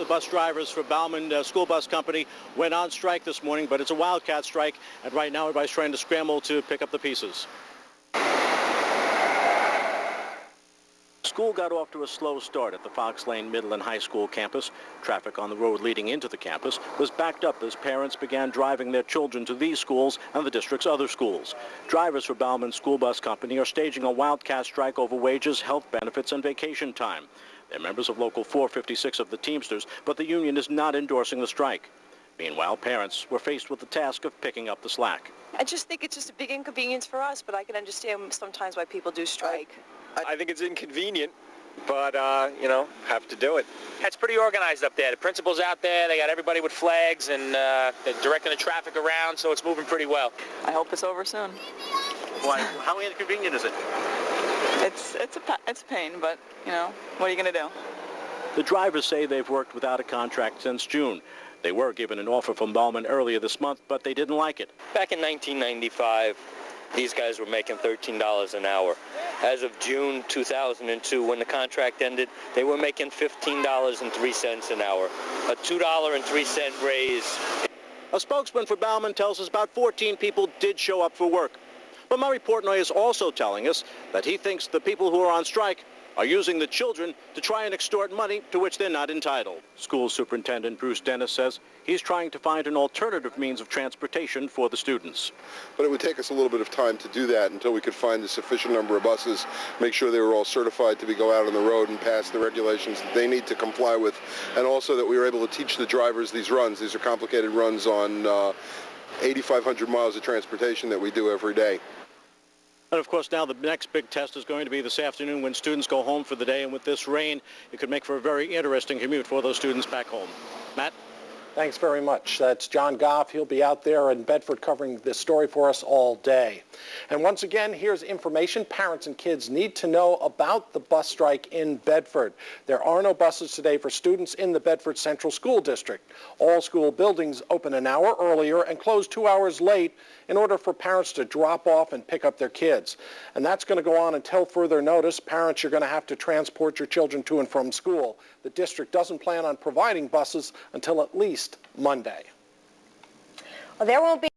bus drivers for Bauman School Bus Company went on strike this morning, but it's a wildcat strike, and right now everybody's trying to scramble to pick up the pieces. School got off to a slow start at the Fox Lane Middle and High School campus. Traffic on the road leading into the campus was backed up as parents began driving their children to these schools and the district's other schools. Drivers for Bauman School Bus Company are staging a wildcat strike over wages, health benefits, and vacation time. They're members of Local 456 of the Teamsters, but the union is not endorsing the strike. Meanwhile, parents were faced with the task of picking up the slack. I just think it's just a big inconvenience for us, but I can understand sometimes why people do strike. I think it's inconvenient, but, you know, have to do it. It's pretty organized up there. The principal's out there. They got everybody with flags, and they're directing the traffic around, so it's moving pretty well. I hope it's over soon. Why? How inconvenient is it? It's a pain, but, you know, what are you going to do? The drivers say they've worked without a contract since June. They were given an offer from Bauman earlier this month, but they didn't like it. Back in 1995, these guys were making $13 an hour. As of June 2002, when the contract ended, they were making $15.03 an hour, a $2.03 raise. A spokesman for Bauman tells us about 14 people did show up for work. But Murray Portnoy is also telling us that he thinks the people who are on strike are using the children to try and extort money to which they're not entitled. School Superintendent Bruce Dennis says he's trying to find an alternative means of transportation for the students. But it would take us a little bit of time to do that until we could find a sufficient number of buses, make sure they were all certified to go out on the road and pass the regulations that they need to comply with, and also that we were able to teach the drivers these runs. These are complicated runs on 8,500 miles of transportation that we do every day. And of course, now the next big test is going to be this afternoon when students go home for the day. And with this rain, it could make for a very interesting commute for those students back home. Matt? Thanks very much. That's John Goff. He'll be out there in Bedford covering this story for us all day. And once again, here's information parents and kids need to know about the bus strike in Bedford. There are no buses today for students in the Bedford Central School District. All school buildings open an hour earlier and close 2 hours late in order for parents to drop off and pick up their kids. And that's going to go on until further notice. Parents, you're going to have to transport your children to and from school. The district doesn't plan on providing buses until at least Monday. Well, there won't be